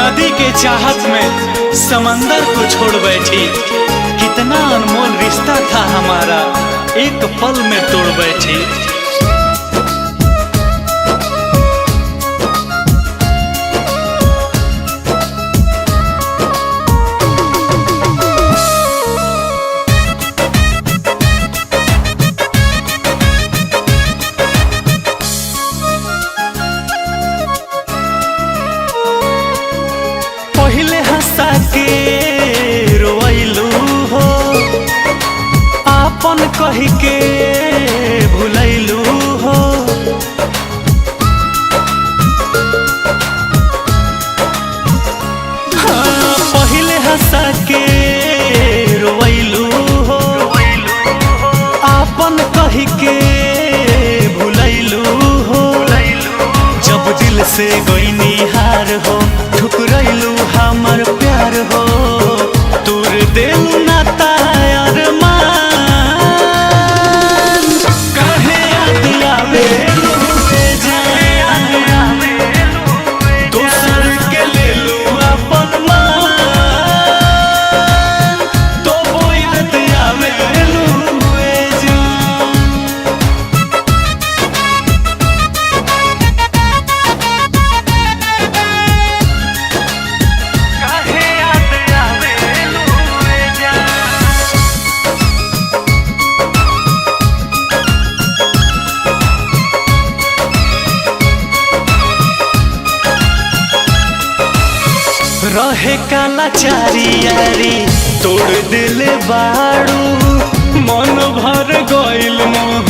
नदी के चाहत में समंदर को छोड़ बैठी। कितना अनमोल रिश्ता था हमारा, एक पल में तोड़ बैठी। पहिले हंसा के रोइलू हो, आपन कह के भुलैलू हो। हाँ, पहिले हंसा के रोइलू हो, आपन कह के भुलैलू हो। जब दिल से गईनी हार हो, ठुकरैलू हमर प्यार हो। तोर दिल नाता अरमान, काहे याद आवे दोसर के लेलू अपन मान। तो वो याद आवे रहे काला चारी यारी, तोड़ दिले बाड़ू। मन भर गइल मोह,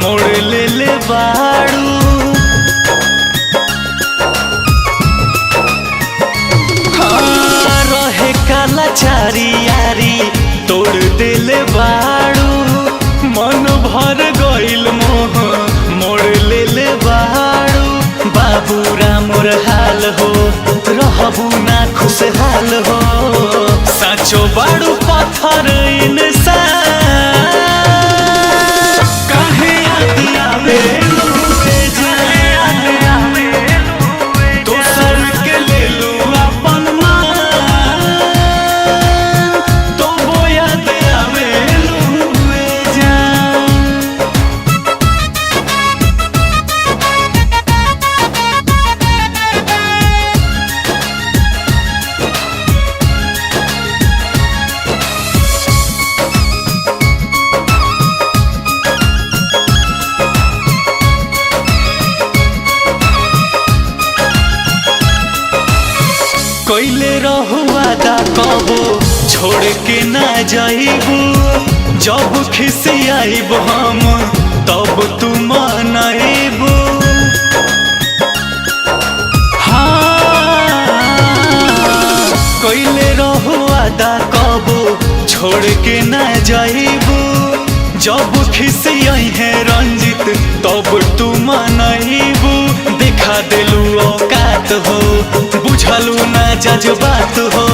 मोड़ ले ले बाड़ू। हाँ, रहे काला चारी यारी, तोड़ दिले बाड़ू। मन भर गइल मोह, मोड़ ले ले बाड़ू। बाबू रामोर हाल हो, रहबू ना खुशहाल हो। साचो बाड़ू पत्थर इंसान, काहे याद आवे दोसर के लेलू अपन मान। तो वो याद आवे जान। कैले रहू वादा कबो छोड़ के ना जाइबू। जब खिसियाइब हम तब तू मनाइबू। हाँ, कैले रहू वादा कबो छोड़ के ना जाइबू। जब खिसियाई है रंजित तब तू मनाइबू। देखा दिलू औकात हो, बुझलू ना जज्बात हो।